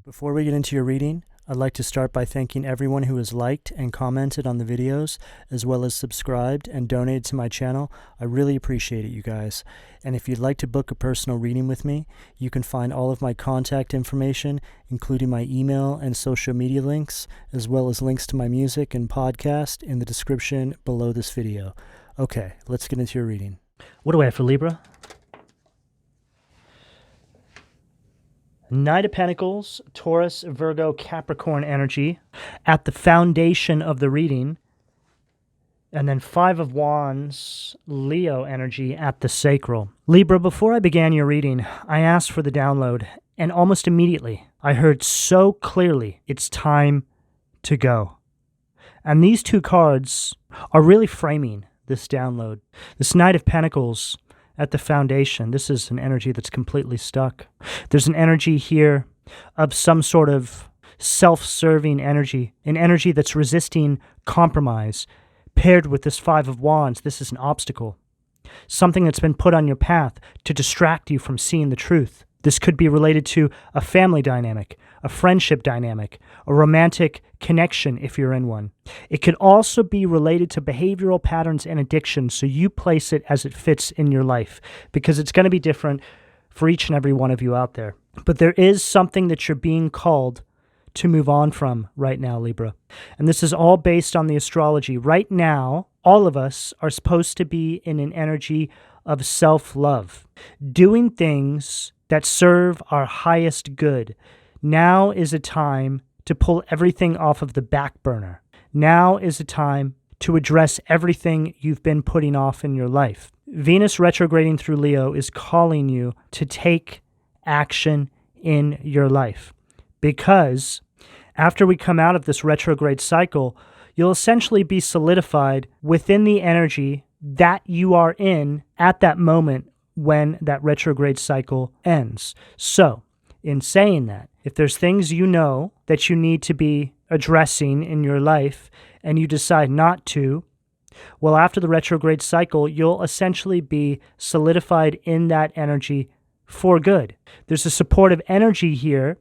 Before we get into your reading, I'd like to start by thanking everyone who has liked and commented on the videos, as well as subscribed and donated to my channel. I really appreciate it, you guys. And if you'd like to book a personal reading with me, you can find all of my contact information, including my email and social media links, as well as links to my music and podcast in the description below this video. Okay, let's get into your reading. What do I have for Libra? Knight of Pentacles, Taurus, Virgo, Capricorn energy at the foundation of the reading. And then Five of Wands, Leo energy at the sacral. Libra, before I began your reading, I asked for the download, and almost immediately I heard so clearly, it's time to go. And these two cards are really framing this download. This Knight of Pentacles at the foundation, this is an energy that's completely stuck. There's an energy here of some sort of self-serving energy, an energy that's resisting compromise. Paired with this Five of Wands, this is an obstacle. Something that's been put on your path to distract you from seeing the truth. This could be related to a family dynamic, a friendship dynamic, a romantic connection if you're in one. It could also be related to behavioral patterns and addictions, so you place it as it fits in your life, because it's going to be different for each and every one of you out there. But there is something that you're being called to move on from right now, Libra. And this is all based on the astrology. Right now, all of us are supposed to be in an energy of self-love, doing things that serve our highest good. Now is a time to pull everything off of the back burner. Now is a time to address everything you've been putting off in your life. Venus retrograding through Leo is calling you to take action in your life, because after we come out of this retrograde cycle, you'll essentially be solidified within the energy that you are in at that moment when that retrograde cycle ends. So, in saying that, if there's things you know that you need to be addressing in your life and you decide not to, well, after the retrograde cycle, you'll essentially be solidified in that energy for good. There's a supportive energy here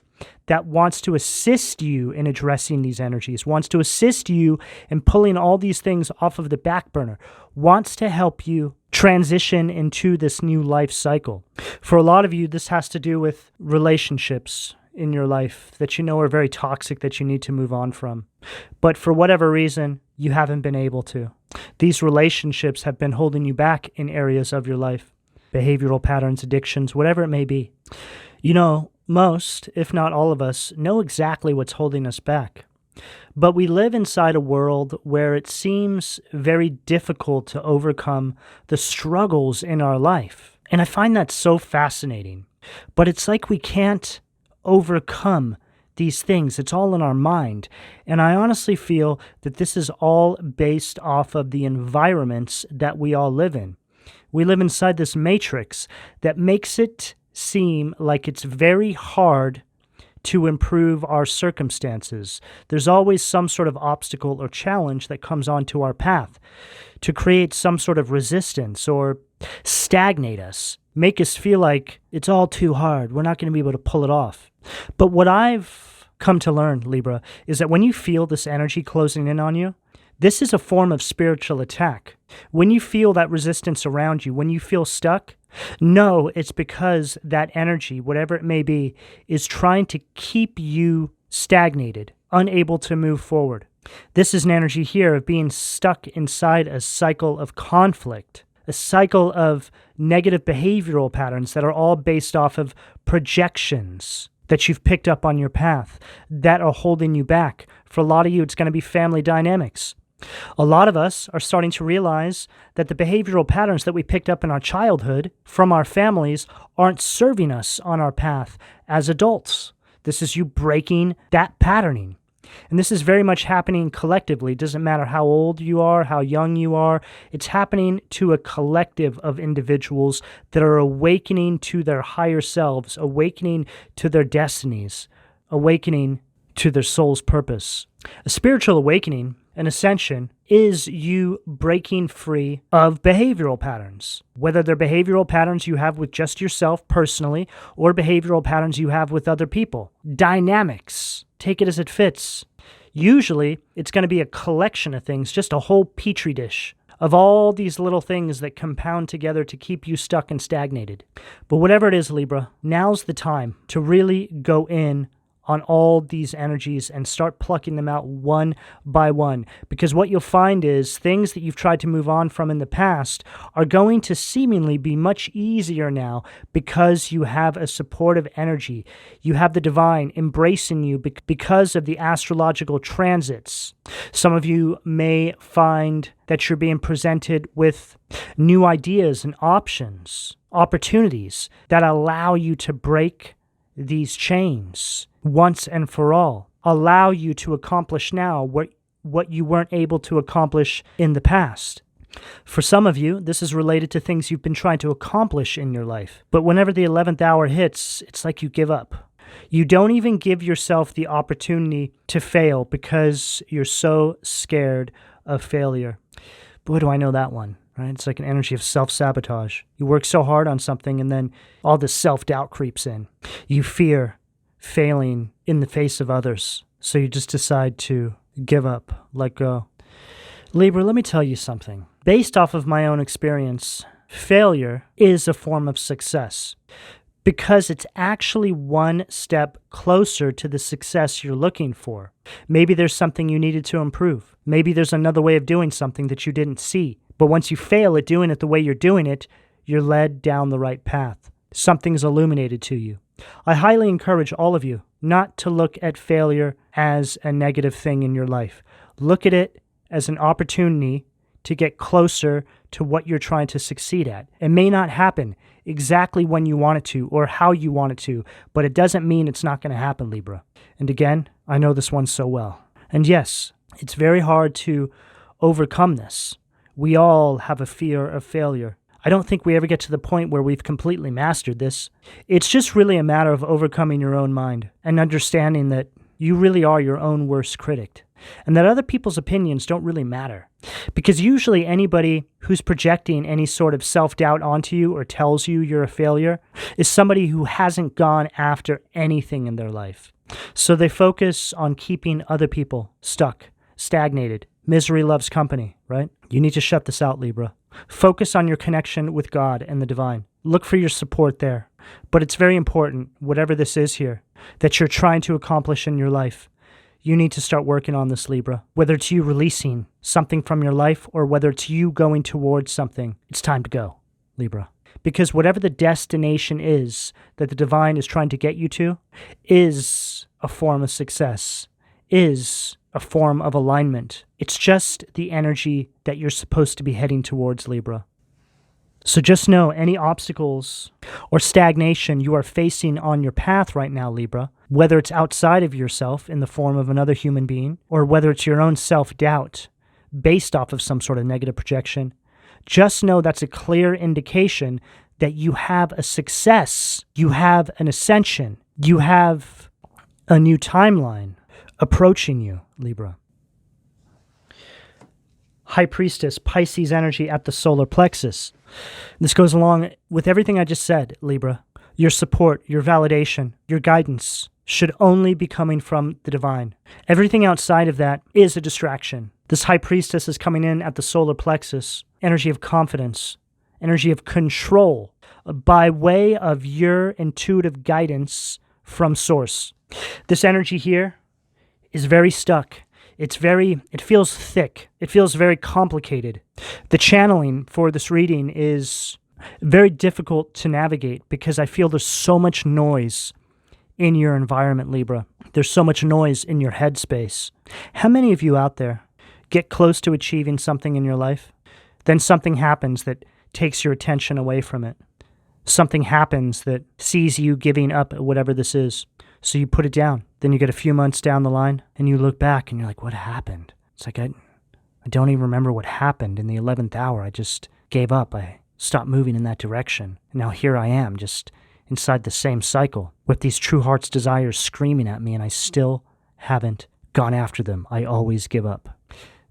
that wants to assist you in addressing these energies, wants to assist you in pulling all these things off of the back burner, wants to help you transition into this new life cycle. For a lot of you, this has to do with relationships in your life that you know are very toxic, that you need to move on from. But for whatever reason, you haven't been able to. These relationships have been holding you back in areas of your life, behavioral patterns, addictions, whatever it may be. You know, most, if not all of us, know exactly what's holding us back. But we live inside a world where it seems very difficult to overcome the struggles in our life. And I find that so fascinating. But it's like we can't overcome these things. It's all in our mind. And I honestly feel that this is all based off of the environments that we all live in. We live inside this matrix that makes it seem like it's very hard to improve our circumstances. There's always some sort of obstacle or challenge that comes onto our path to create some sort of resistance or stagnate us, make us feel like it's all too hard. We're not going to be able to pull it off. But what I've come to learn, Libra, is that when you feel this energy closing in on you, this is a form of spiritual attack. When you feel that resistance around you, when you feel stuck, no, it's because that energy, whatever it may be, is trying to keep you stagnated, unable to move forward. This is an energy here of being stuck inside a cycle of conflict, a cycle of negative behavioral patterns that are all based off of projections that you've picked up on your path that are holding you back. For a lot of you, it's going to be family dynamics. A lot of us are starting to realize that the behavioral patterns that we picked up in our childhood from our families aren't serving us on our path as adults. This is you breaking that patterning. And this is very much happening collectively. It doesn't matter how old you are, how young you are. It's happening to a collective of individuals that are awakening to their higher selves, awakening to their destinies, awakening to their soul's purpose. A spiritual awakening an ascension is you breaking free of behavioral patterns, whether they're behavioral patterns you have with just yourself personally or behavioral patterns you have with other people. Dynamics. Take it as it fits. Usually, it's going to be a collection of things, just a whole petri dish of all these little things that compound together to keep you stuck and stagnated. But whatever it is, Libra, now's the time to really go in on all these energies and start plucking them out one by one. Because what you'll find is things that you've tried to move on from in the past are going to seemingly be much easier now because you have a supportive energy. You have the divine embracing you because of the astrological transits. Some of you may find that you're being presented with new ideas and options, opportunities that allow you to break these chains once and for all, allow you to accomplish now what you weren't able to accomplish in the past. For some of you, this is related to things you've been trying to accomplish in your life. But whenever the 11th hour hits, it's like you give up. You don't even give yourself the opportunity to fail because you're so scared of failure. Boy, do I know that one. Right? It's like an energy of self-sabotage. You work so hard on something and then all this self-doubt creeps in. You fear failing in the face of others. So you just decide to give up, let go. Libra, let me tell you something. Based off of my own experience, failure is a form of success because it's actually one step closer to the success you're looking for. Maybe there's something you needed to improve. Maybe there's another way of doing something that you didn't see. But once you fail at doing it the way you're doing it, you're led down the right path. Something's illuminated to you. I highly encourage all of you not to look at failure as a negative thing in your life. Look at it as an opportunity to get closer to what you're trying to succeed at. It may not happen exactly when you want it to or how you want it to, but it doesn't mean it's not going to happen, Libra. And again, I know this one so well. And yes, it's very hard to overcome this. We all have a fear of failure. I don't think we ever get to the point where we've completely mastered this. It's just really a matter of overcoming your own mind and understanding that you really are your own worst critic and that other people's opinions don't really matter. Because usually anybody who's projecting any sort of self-doubt onto you or tells you you're a failure is somebody who hasn't gone after anything in their life. So they focus on keeping other people stuck, stagnated. Misery loves company, right? You need to shut this out, Libra. Focus on your connection with God and the divine. Look for your support there. But it's very important, whatever this is here, that you're trying to accomplish in your life. You need to start working on this, Libra. Whether it's you releasing something from your life or whether it's you going towards something, it's time to go, Libra. Because whatever the destination is that the divine is trying to get you to is a form of success, is a form of alignment. It's just the energy that you're supposed to be heading towards, Libra. So just know any obstacles or stagnation you are facing on your path right now, Libra, whether it's outside of yourself in the form of another human being, or whether it's your own self-doubt based off of some sort of negative projection, just know that's a clear indication that you have a success, you have an ascension, you have a new timeline approaching you, Libra. High Priestess, Pisces energy at the solar plexus. This goes along with everything I just said, Libra. Your support, your validation, your guidance should only be coming from the divine. Everything outside of that is a distraction. This High Priestess is coming in at the solar plexus, energy of confidence, energy of control, by way of your intuitive guidance from source. This energy here is very stuck. It feels thick. It feels very complicated. The channeling for this reading is very difficult to navigate because I feel there's so much noise in your environment, Libra. There's so much noise in your headspace. How many of you out there get close to achieving something in your life? Then something happens that takes your attention away from it. Something happens that sees you giving up whatever this is. So you put it down. Then you get a few months down the line and you look back and you're like, what happened? It's like, I don't even remember what happened in the 11th hour. I just gave up. I stopped moving in that direction. And now here I am, just inside the same cycle with these true heart's desires screaming at me, and I still haven't gone after them. I always give up.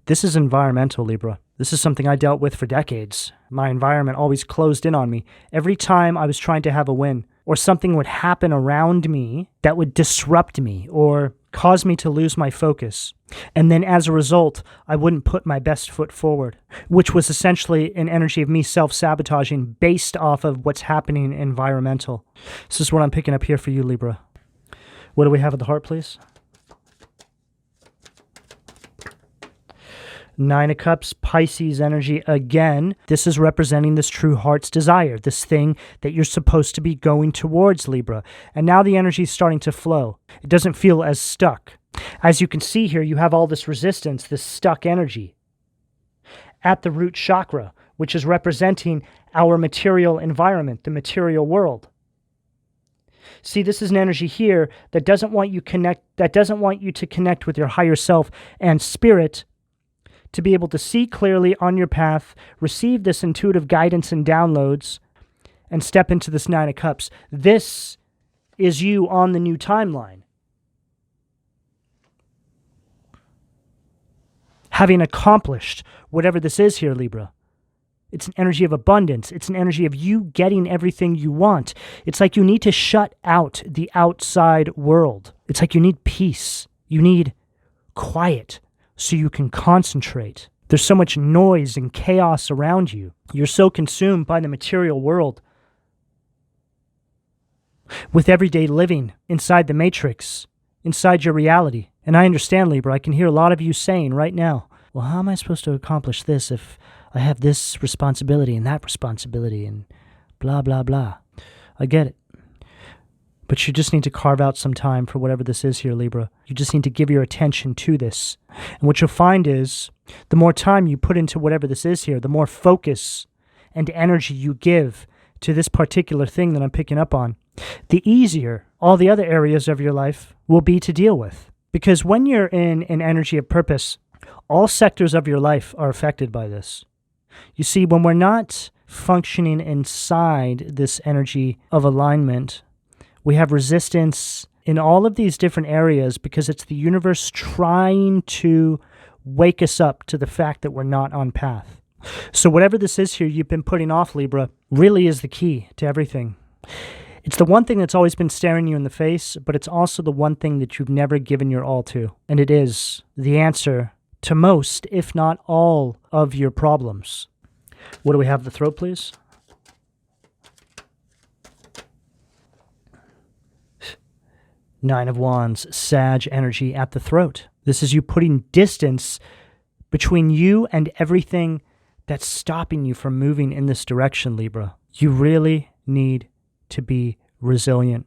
This is environmental, Libra. This is something I dealt with for decades. My environment always closed in on me. Every time I was trying to have a win, or something would happen around me that would disrupt me or cause me to lose my focus. And then as a result, I wouldn't put my best foot forward, which was essentially an energy of me self-sabotaging based off of what's happening environmental. This is what I'm picking up here for you, Libra. What do we have at the heart, please? Nine of Cups, Pisces energy again. This is representing this true heart's desire, this thing that you're supposed to be going towards, Libra. And now the energy is starting to flow. It doesn't feel as stuck. As you can see here, you have all this resistance, this stuck energy at the root chakra, which is representing our material environment, the material world. See, this is an energy here that doesn't want you to connect with your higher self and spirit, to be able to see clearly on your path, receive this intuitive guidance and downloads, and step into this Nine of Cups. This is you on the new timeline. Having accomplished whatever this is here, Libra. It's an energy of abundance. It's an energy of you getting everything you want. It's like you need to shut out the outside world. It's like you need peace. You need quiet, so you can concentrate. There's so much noise and chaos around you. You're so consumed by the material world with everyday living inside the matrix, inside your reality. And I understand, Libra, I can hear a lot of you saying right now, well, how am I supposed to accomplish this if I have this responsibility and that responsibility and blah, blah, blah. I get it. But you just need to carve out some time for whatever this is here, Libra. You just need to give your attention to this. And what you'll find is, the more time you put into whatever this is here, the more focus and energy you give to this particular thing that I'm picking up on, the easier all the other areas of your life will be to deal with. Because when you're in an energy of purpose, all sectors of your life are affected by this. You see, when we're not functioning inside this energy of alignment, we have resistance in all of these different areas because it's the universe trying to wake us up to the fact that we're not on path. So whatever this is here you've been putting off, Libra, really is the key to everything. It's the one thing that's always been staring you in the face, but it's also the one thing that you've never given your all to. And it is the answer to most, if not all, of your problems. What do we have at the throat, please? Nine of Wands, Sag energy at the throat. This is you putting distance between you and everything that's stopping you from moving in this direction, Libra. You really need to be resilient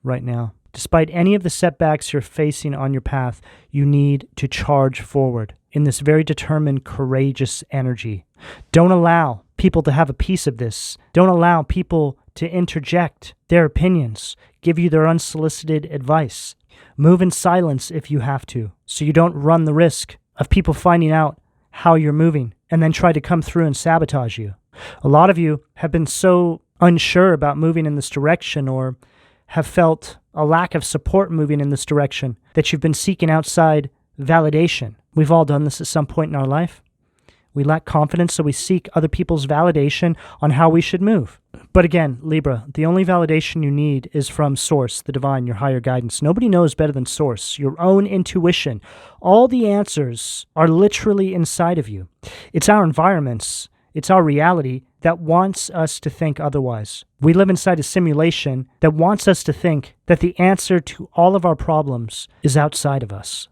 right now. Despite any of the setbacks you're facing on your path, you need to charge forward in this very determined, courageous energy. Don't allow people to have a piece of this. Don't allow people to interject their opinions, give you their unsolicited advice. Move in silence if you have to, so you don't run the risk of people finding out how you're moving and then try to come through and sabotage you. A lot of you have been so unsure about moving in this direction or have felt a lack of support moving in this direction that you've been seeking outside validation. We've all done this at some point in our life. We lack confidence, so we seek other people's validation on how we should move. But again, Libra, the only validation you need is from Source, the divine, your higher guidance. Nobody knows better than Source, your own intuition. All the answers are literally inside of you. It's our environments, it's our reality that wants us to think otherwise. We live inside a simulation that wants us to think that the answer to all of our problems is outside of us.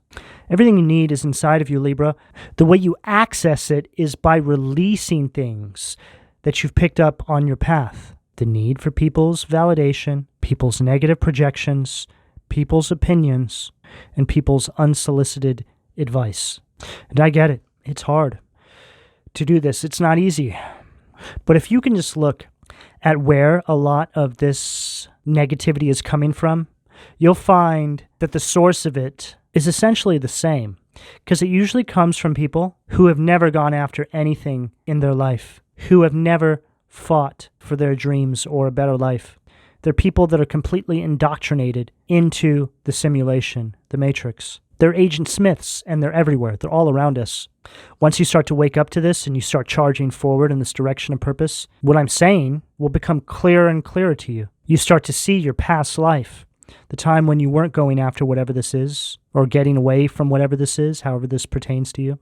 Everything you need is inside of you, Libra. The way you access it is by releasing things that you've picked up on your path. The need for people's validation, people's negative projections, people's opinions, and people's unsolicited advice. And I get it. It's hard to do this. It's not easy. But if you can just look at where a lot of this negativity is coming from, you'll find that the source of it is essentially the same, because it usually comes from people who have never gone after anything in their life, who have never fought for their dreams or a better life. They're people that are completely indoctrinated into the simulation, the matrix. They're Agent Smiths, and they're everywhere. They're all around us. Once you start to wake up to this and you start charging forward in this direction of purpose, what I'm saying will become clearer and clearer to you. You start to see your past life, the time when you weren't going after whatever this is, or getting away from whatever this is, however this pertains to you.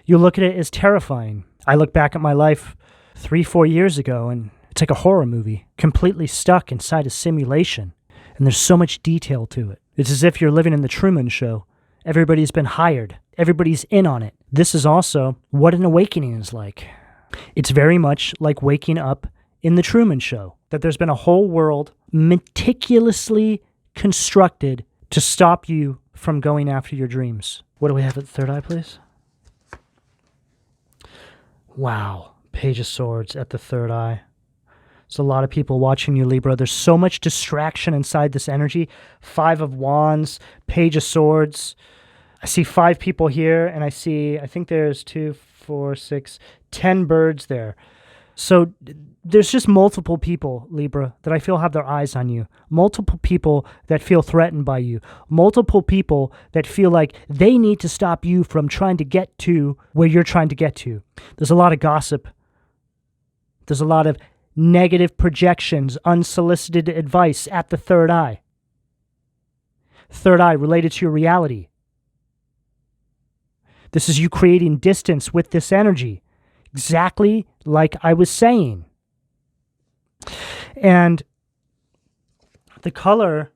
You look at it as terrifying. I look back at my life 3-4 years ago, and it's like a horror movie, completely stuck inside a simulation. And there's so much detail to it. It's as if you're living in the Truman Show. Everybody's been hired. Everybody's in on it. This is also what an awakening is like. It's very much like waking up in the Truman Show, that there's been a whole world meticulously constructed to stop you from going after your dreams. What do we have at the third eye, please? Wow. Page of Swords at the third eye. There's a lot of people watching you, Libra. There's so much distraction inside this energy. 5 of Wands, Page of Swords. I see 5 people here, and I think there's 2, 4, 6, 10 birds there. So there's just multiple people, Libra, that I feel have their eyes on you. Multiple people that feel threatened by you. Multiple people that feel like they need to stop you from trying to get to where you're trying to get to. There's a lot of gossip. There's a lot of negative projections, unsolicited advice at the third eye. Third eye related to your reality. This is you creating distance with this energy, exactly like I was saying. And the color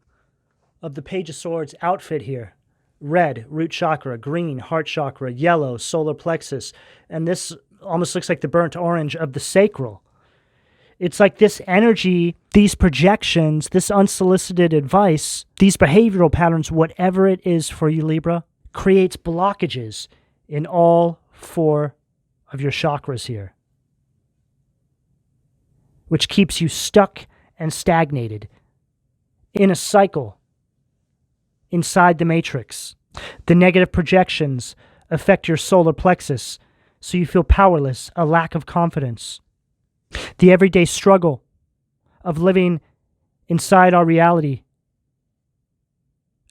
of the Page of Swords outfit here, red, root chakra, green, heart chakra, yellow, solar plexus, and this almost looks like the burnt orange of the sacral. It's like this energy, these projections, this unsolicited advice, these behavioral patterns, whatever it is for you, Libra, creates blockages in all 4 of your chakras here, which keeps you stuck and stagnated in a cycle inside the matrix. The negative projections affect your solar plexus, so you feel powerless, a lack of confidence. The everyday struggle of living inside our reality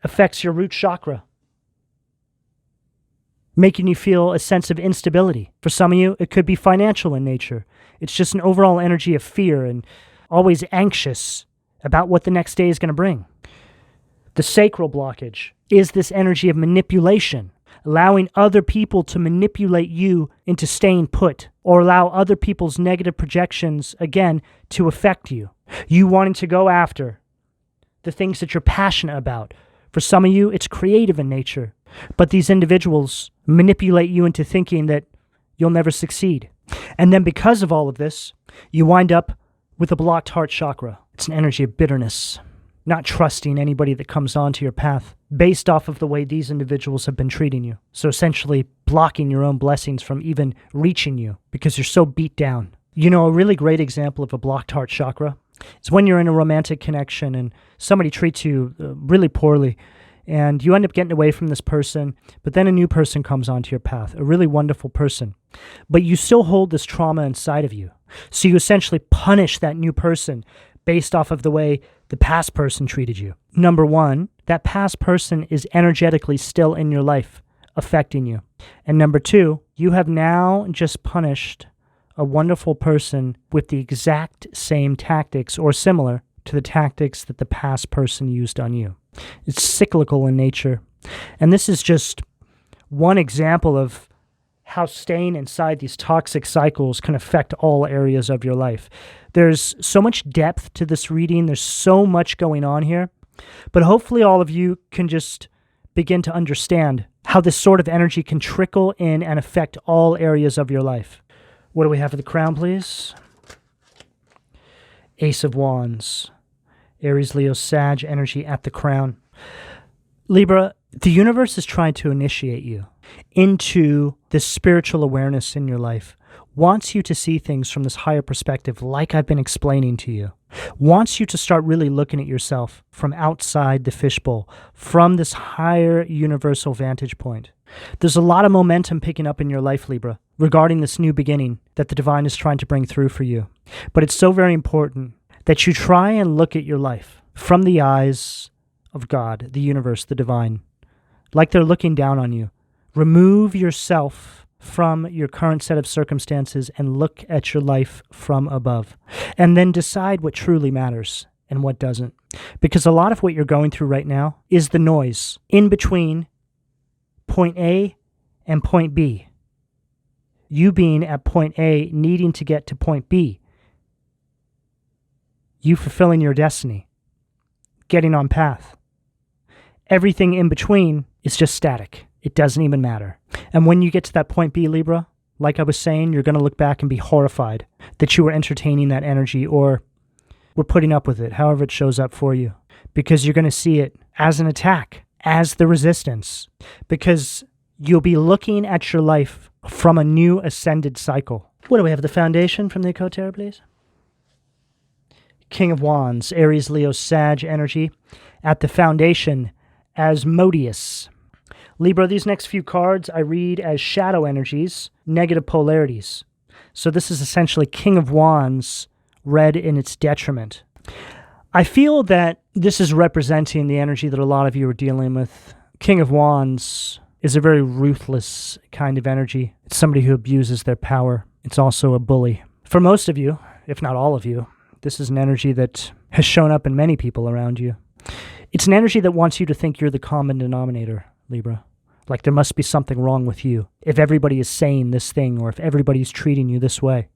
affects your root chakra, making you feel a sense of instability. For some of you, it could be financial in nature. It's just an overall energy of fear and always anxious about what the next day is going to bring. The sacral blockage is this energy of manipulation, allowing other people to manipulate you into staying put, or allow other people's negative projections, again, to affect you. You wanting to go after the things that you're passionate about. For some of you, it's creative in nature, but these individuals manipulate you into thinking that you'll never succeed. And then because of all of this, you wind up with a blocked heart chakra. It's an energy of bitterness, not trusting anybody that comes onto your path based off of the way these individuals have been treating you. So essentially blocking your own blessings from even reaching you because you're so beat down. You know, a really great example of a blocked heart chakra is when you're in a romantic connection and somebody treats you really poorly, and you end up getting away from this person, but then a new person comes onto your path, a really wonderful person. But you still hold this trauma inside of you. So you essentially punish that new person based off of the way the past person treated you. Number one, that past person is energetically still in your life, affecting you. And number two, you have now just punished a wonderful person with the exact same tactics or similar to the tactics that the past person used on you. It's cyclical in nature. And this is just one example of how staying inside these toxic cycles can affect all areas of your life. There's so much depth to this reading. There's so much going on here. But hopefully all of you can just begin to understand how this sort of energy can trickle in and affect all areas of your life. What do we have for the crown, please? Ace of Wands. Aries, Leo, Sag energy at the crown. Libra, the universe is trying to initiate you into this spiritual awareness in your life. Wants you to see things from this higher perspective, like I've been explaining to you. Wants you to start really looking at yourself from outside the fishbowl, from this higher universal vantage point. There's a lot of momentum picking up in your life, Libra, regarding this new beginning that the divine is trying to bring through for you. But it's so very important that you try and look at your life from the eyes of God, the universe, the divine. like they're looking down on you. Remove yourself from your current set of circumstances and look at your life from above. And then decide what truly matters and what doesn't. Because a lot of what you're going through right now is the noise in between point A and point B. You being at point A, needing to get to point B. You fulfilling your destiny. Getting on path. Everything in between is just static. It doesn't even matter. And when you get to that point B, Libra, like I was saying, you're going to look back and be horrified that you were entertaining that energy or were putting up with it, however it shows up for you. Because you're going to see it as an attack, as the resistance. Because you'll be looking at your life from a new ascended cycle. What do we have? The foundation from the Occult Tarot, please? King of Wands, Aries, Leo, Sag energy. At the foundation, Asmodeus. Libra, these next few cards I read as shadow energies, negative polarities. So this is essentially King of Wands read in its detriment. I feel that this is representing the energy that a lot of you are dealing with. King of Wands is a very ruthless kind of energy. It's somebody who abuses their power. It's also a bully. For most of you, if not all of you, this is an energy that has shown up in many people around you. It's an energy that wants you to think you're the common denominator, Libra. Like there must be something wrong with you if everybody is saying this thing or if everybody's treating you this way.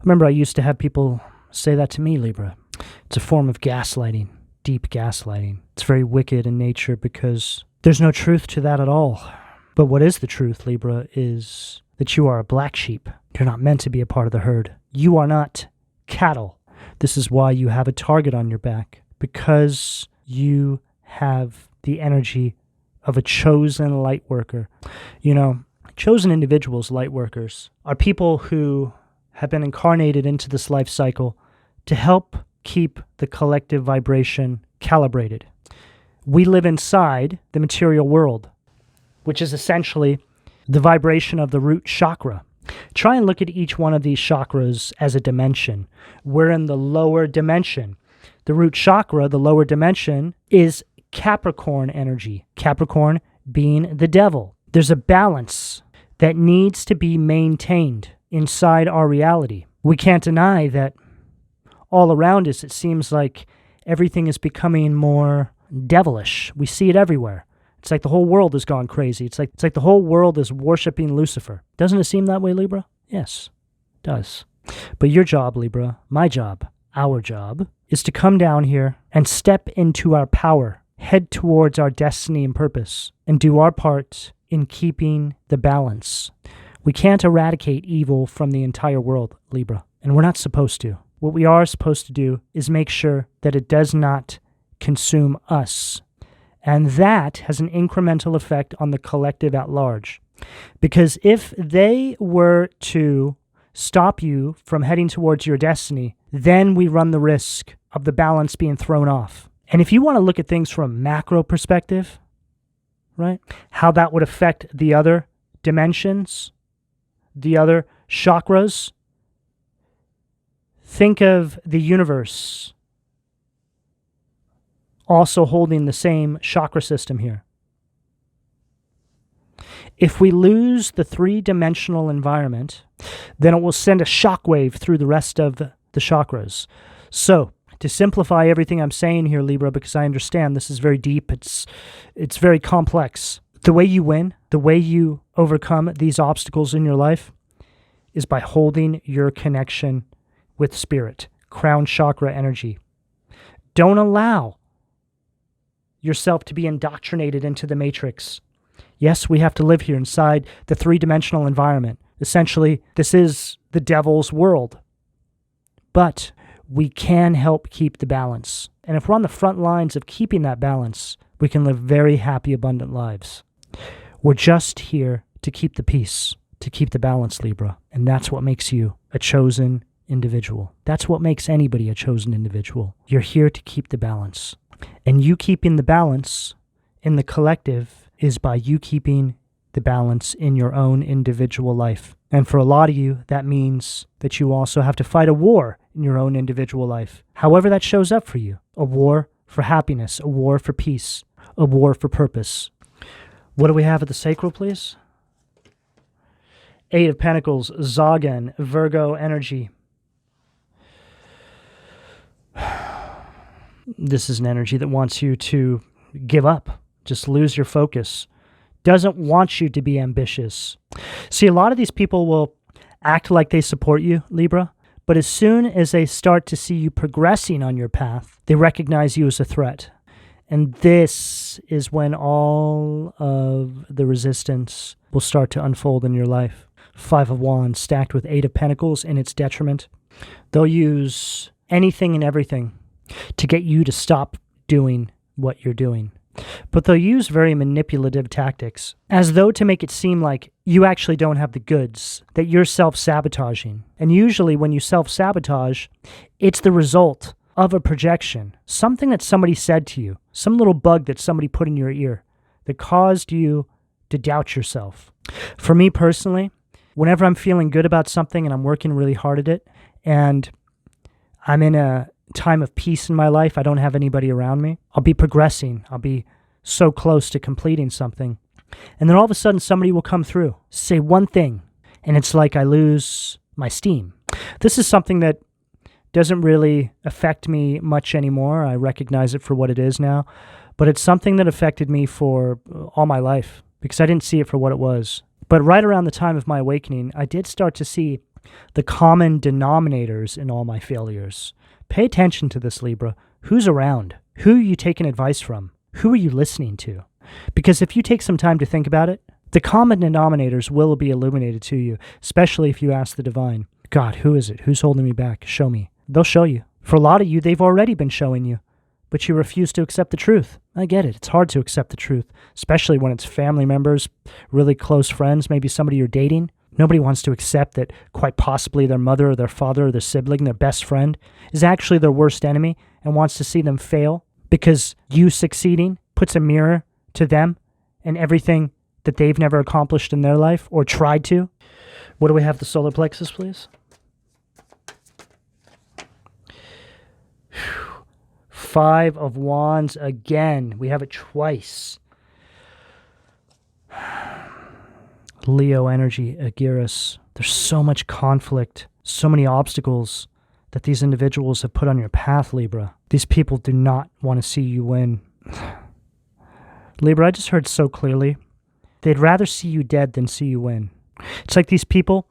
Remember, I used to have people say that to me, Libra. It's a form of gaslighting, deep gaslighting. It's very wicked in nature because there's no truth to that at all. But what is the truth, Libra, is that you are a black sheep. You're not meant to be a part of the herd. You are not cattle. This is why you have a target on your back, because you have the energy of a chosen light worker. You know, chosen individuals, light workers, are people who have been incarnated into this life cycle to help keep the collective vibration calibrated. We live inside the material world, which is essentially the vibration of the root chakra. Try and look at each one of these chakras as a dimension. We're in the lower dimension. The root chakra, the lower dimension, is Capricorn energy. Capricorn being the devil. There's a balance that needs to be maintained inside our reality. We can't deny that all around us it seems like everything is becoming more devilish. We see it everywhere. It's like the whole world has gone crazy. It's like the whole world is worshiping Lucifer. Doesn't it seem that way, Libra? Yes, it does. But your job, Libra, my job, our job, is to come down here and step into our power, head towards our destiny and purpose, and do our part in keeping the balance. We can't eradicate evil from the entire world, Libra, and we're not supposed to. What we are supposed to do is make sure that it does not consume us. And that has an incremental effect on the collective at large. Because if they were to stop you from heading towards your destiny, then we run the risk of the balance being thrown off. And if you want to look at things from a macro perspective, right, how that would affect the other dimensions, the other chakras, think of the universe also holding the same chakra system here. If we lose the three-dimensional environment, then it will send a shockwave through the rest of the chakras. So, to simplify everything I'm saying here, Libra, because I understand this is very deep, it's very complex. The way you win, the way you overcome these obstacles in your life is by holding your connection with spirit, crown chakra energy. Don't allow yourself to be indoctrinated into the matrix. Yes, we have to live here inside the three-dimensional environment. Essentially, this is the devil's world. But we can help keep the balance. And if we're on the front lines of keeping that balance, we can live very happy, abundant lives. We're just here to keep the peace, to keep the balance, Libra. And that's what makes you a chosen individual. That's what makes anybody a chosen individual. You're here to keep the balance. And you keeping the balance in the collective is by you keeping the balance in your own individual life. And for a lot of you, that means that you also have to fight a war in your own individual life. However that shows up for you. A war for happiness, a war for peace, a war for purpose. What do we have at the sacral, please? Eight of Pentacles, Zagen, Virgo energy. This is an energy that wants you to give up, just lose your focus. Doesn't want you to be ambitious. See, a lot of these people will act like they support you, Libra, but as soon as they start to see you progressing on your path, they recognize you as a threat. And this is when all of the resistance will start to unfold in your life. Five of Wands stacked with Eight of Pentacles in its detriment. They'll use anything and everything to get you to stop doing what you're doing. But they'll use very manipulative tactics, as though to make it seem like you actually don't have the goods, that you're self-sabotaging. And usually when you self-sabotage, it's the result of a projection, something that somebody said to you, some little bug that somebody put in your ear that caused you to doubt yourself. For me personally, whenever I'm feeling good about something and I'm working really hard at it, and I'm in a time of peace in my life, I don't have anybody around me, I'll be progressing, I'll be so close to completing something, and then all of a sudden somebody will come through, say one thing, and it's like I lose my steam. This is something that doesn't really affect me much anymore. I recognize it for what it is now, but it's something that affected me for all my life because I didn't see it for what it was. But right around the time of my awakening, I did start to see the common denominators in all my failures. Pay attention to this, Libra. Who's around? Who are you taking advice from? Who are you listening to? Because if you take some time to think about it, the common denominators will be illuminated to you, especially if you ask the divine, God, who is it? Who's holding me back? Show me. They'll show you. For a lot of you, they've already been showing you, but you refuse to accept the truth. I get it. It's hard to accept the truth, especially when it's family members, really close friends, maybe somebody you're dating. Nobody wants to accept that quite possibly their mother or their father or their sibling, their best friend, is actually their worst enemy and wants to see them fail because you succeeding puts a mirror to them and everything that they've never accomplished in their life or tried to. What do we have the solar plexus, please? Five of Wands again. We have it twice. Leo energy, Agiris. There's so much conflict, so many obstacles that these individuals have put on your path, Libra. These people do not want to see you win. Libra, I just heard so clearly. They'd rather see you dead than see you win. It's like these people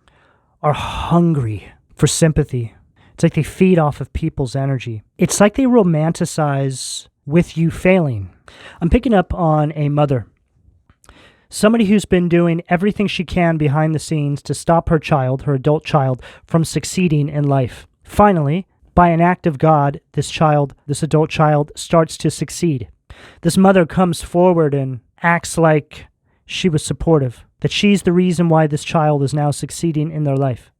are hungry for sympathy. It's like they feed off of people's energy. It's like they romanticize with you failing. I'm picking up on a mother. Somebody who's been doing everything she can behind the scenes to stop her child, her adult child, from succeeding in life. Finally, by an act of God, this adult child, starts to succeed. This mother comes forward and acts like she was supportive, that she's the reason why this child is now succeeding in their life.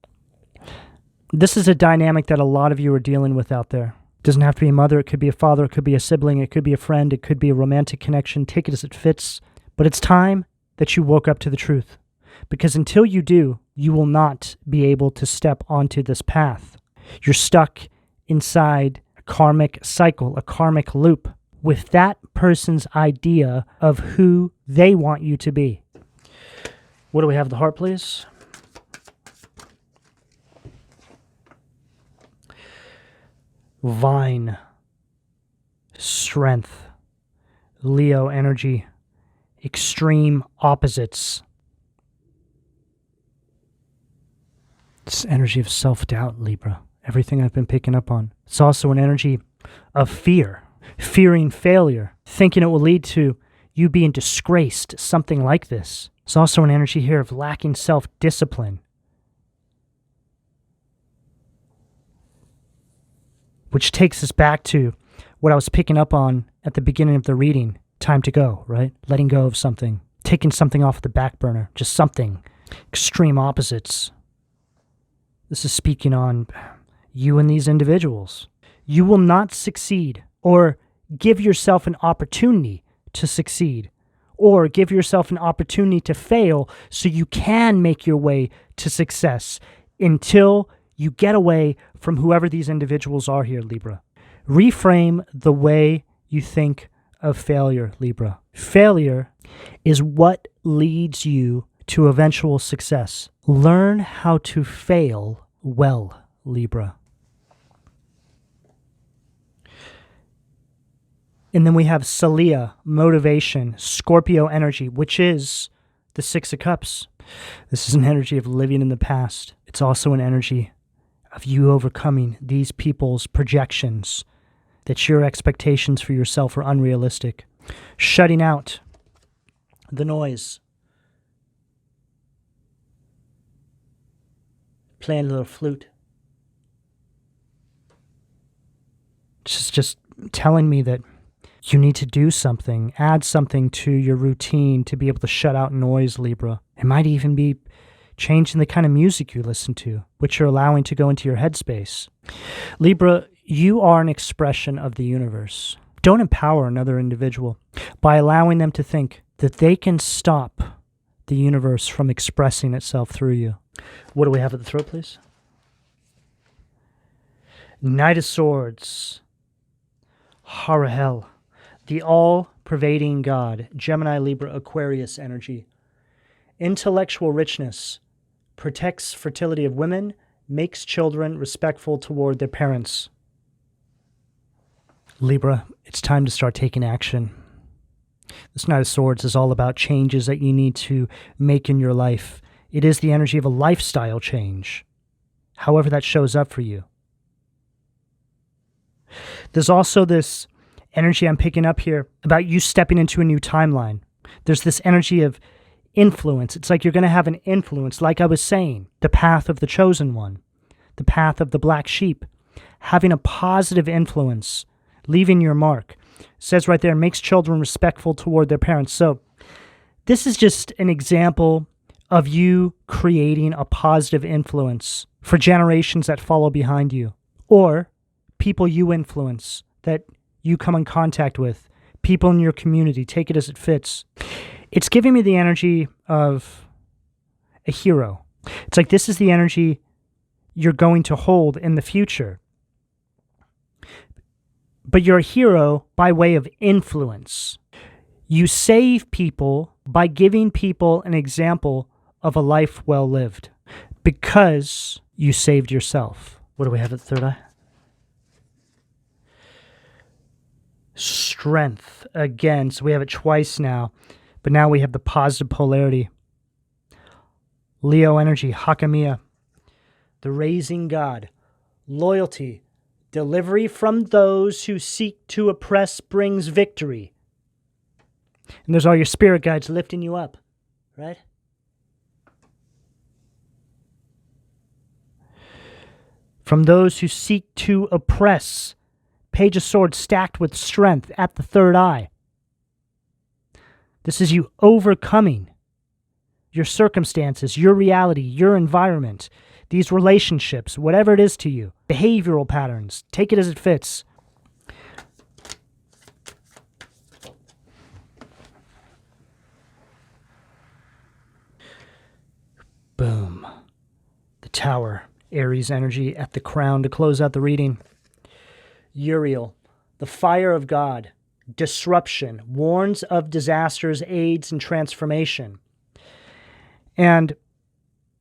This is a dynamic that a lot of you are dealing with out there. It doesn't have to be a mother, it could be a father, it could be a sibling, it could be a friend, it could be a romantic connection, take it as it fits. But it's time that you woke up to the truth. Because until you do, you will not be able to step onto this path. You're stuck inside a karmic cycle, a karmic loop, with that person's idea of who they want you to be. What do we have at the heart, please? Vine, strength, Leo energy, extreme opposites. It's energy of self-doubt, Libra. Everything I've been picking up on. It's also an energy of fear, fearing failure, thinking it will lead to you being disgraced, something like this. It's also an energy here of lacking self-discipline, which takes us back to what I was picking up on at the beginning of the reading. Time to go, right? Letting go of something, taking something off the back burner, just something. Extreme opposites. This is speaking on you and these individuals. You will not succeed or give yourself an opportunity to succeed or give yourself an opportunity to fail so you can make your way to success until you get away from whoever these individuals are here, Libra. Reframe the way you think of failure, Libra. Failure is what leads you to eventual success. Learn how to fail well, Libra. And then we have Celia, motivation, Scorpio energy, which is the Six of Cups. This is an energy of living in the past. It's also an energy of you overcoming these people's projections, that your expectations for yourself are unrealistic. Shutting out the noise. Playing a little flute. Just telling me that you need to do something, add something to your routine to be able to shut out noise, Libra. It might even be changing the kind of music you listen to, which you're allowing to go into your headspace. Libra, you are an expression of the universe. Don't empower another individual by allowing them to think that they can stop the universe from expressing itself through you. What do we have at the throat, please? Knight of Swords. Harahel. The all-pervading God, Gemini, Libra, Aquarius energy. Intellectual richness protects fertility of women, makes children respectful toward their parents. Libra, it's time to start taking action. This Knight of Swords is all about changes that you need to make in your life. It is the energy of a lifestyle change, however that shows up for you. There's also this energy I'm picking up here about you stepping into a new timeline. There's this energy of influence. It's like you're going to have an influence, like I was saying, the path of the chosen one, the path of the black sheep, having a positive influence, leaving your mark. It says right there, makes children respectful toward their parents. So this is just an example of you creating a positive influence for generations that follow behind you, or people you influence that you come in contact with, people in your community. Take it as it fits. It's giving me the energy of a hero. It's like this is the energy you're going to hold in the future. But you're a hero by way of influence. You save people by giving people an example of a life well lived because you saved yourself. What do we have at the third eye? Strength again. So we have it twice now, but now we have the positive polarity. Leo energy, Hakamiya, the raising God, loyalty, delivery from those who seek to oppress brings victory. And there's all your spirit guides lifting you up, right? From those who seek to oppress. Page of Swords stacked with strength at the third eye. This is you overcoming your circumstances, your reality, your environment, these relationships, whatever it is to you, behavioral patterns. Take it as it fits. Boom. The Tower, Aries energy at the crown to close out the reading. Uriel, the fire of God, disruption, warns of disasters, aids, and transformation. And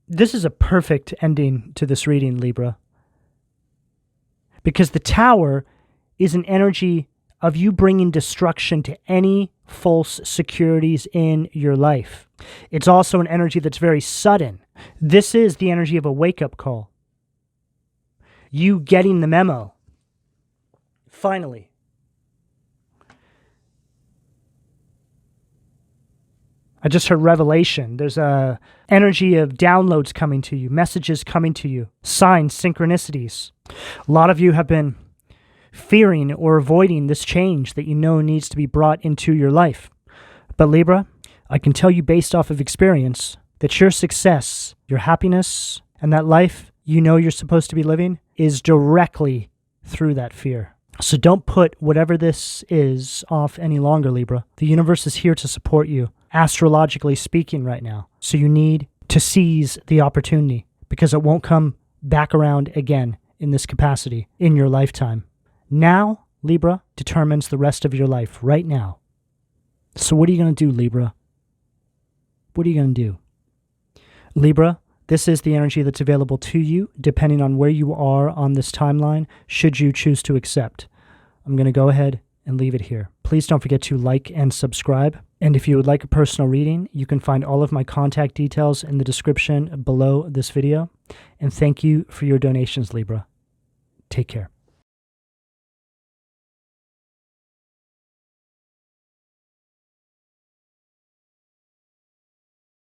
this is a perfect ending to this reading, Libra. Because the Tower is an energy of you bringing destruction to any false securities in your life. It's also an energy that's very sudden. This is the energy of a wake-up call. You getting the memo. Finally. I just heard revelation. There's a energy of downloads coming to you, messages coming to you, signs, synchronicities. A lot of you have been fearing or avoiding this change that you know needs to be brought into your life. But Libra, I can tell you based off of experience that your success, your happiness, and that life you know you're supposed to be living is directly through that fear. So don't put whatever this is off any longer, Libra. The universe is here to support you, astrologically speaking right now. So you need to seize the opportunity because it won't come back around again in this capacity in your lifetime. Now, Libra, determines the rest of your life right now. So what are you going to do, Libra? What are you going to do? Libra, this is the energy that's available to you, depending on where you are on this timeline, should you choose to accept. I'm going to go ahead and leave it here. Please don't forget to like and subscribe. And if you would like a personal reading, you can find all of my contact details in the description below this video. And thank you for your donations, Libra. Take care.